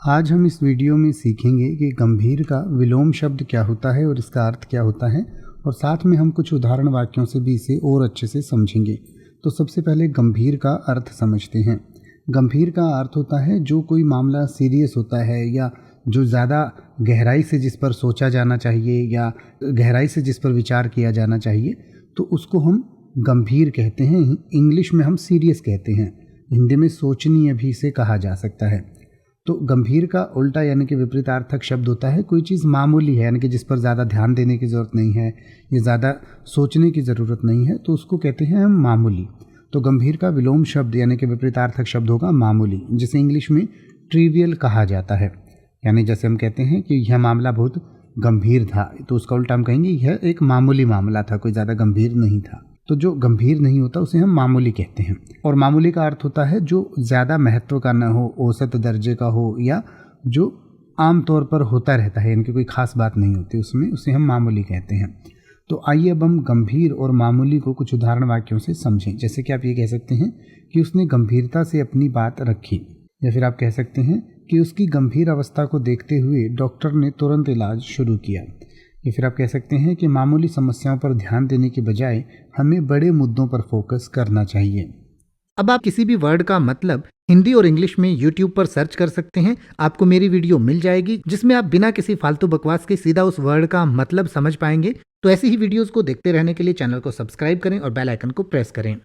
आज हम इस वीडियो में सीखेंगे कि गंभीर का विलोम शब्द क्या होता है और इसका अर्थ क्या होता है, और साथ में हम कुछ उदाहरण वाक्यों से भी इसे और अच्छे से समझेंगे। तो सबसे पहले गंभीर का अर्थ समझते हैं। गंभीर का अर्थ होता है जो कोई मामला सीरियस होता है या जो ज़्यादा गहराई से जिस पर सोचा जाना चाहिए या गहराई से जिस पर विचार किया जाना चाहिए, तो उसको हम गंभीर कहते हैं। इंग्लिश में हम सीरियस कहते हैं, हिंदी में सोचनीय भी इसे कहा जा सकता है। तो गंभीर का उल्टा यानी कि विपरीतार्थक शब्द होता है कोई चीज़ मामूली है, यानी कि जिस पर ज़्यादा ध्यान देने की ज़रूरत नहीं है या ज़्यादा सोचने की ज़रूरत नहीं है, तो उसको कहते हैं हम मामूली। तो गंभीर का विलोम शब्द यानी कि विपरीतार्थक शब्द होगा मामूली, जिसे इंग्लिश में ट्रिवियल कहा जाता है। यानी जैसे हम कहते हैं कि यह मामला बहुत गंभीर था, तो उसका उल्टा हम कहेंगे यह एक मामूली मामला था, कोई ज़्यादा गंभीर नहीं था। तो जो गंभीर नहीं होता उसे हम मामूली कहते हैं। और मामूली का अर्थ होता है जो ज़्यादा महत्व का न हो, औसत दर्जे का हो, या जो आम तौर पर होता रहता है, यानी कि कोई खास बात नहीं होती उसमें, उसे हम मामूली कहते हैं। तो आइए अब हम गंभीर और मामूली को कुछ उदाहरण वाक्यों से समझें। जैसे कि आप ये कह सकते हैं कि उसने गंभीरता से अपनी बात रखी, या फिर आप कह सकते हैं कि उसकी गंभीर अवस्था को देखते हुए डॉक्टर ने तुरंत इलाज शुरू किया। या फिर आप कह सकते हैं कि मामूली समस्याओं पर ध्यान देने के बजाय हमें बड़े मुद्दों पर फोकस करना चाहिए। अब आप किसी भी वर्ड का मतलब हिंदी और इंग्लिश में YouTube पर सर्च कर सकते हैं। आपको मेरी वीडियो मिल जाएगी जिसमें आप बिना किसी फालतू बकवास के सीधा उस वर्ड का मतलब समझ पाएंगे। तो ऐसी ही वीडियोस को देखते रहने के लिए चैनल को सब्सक्राइब करें और बेल आइकन को प्रेस करें।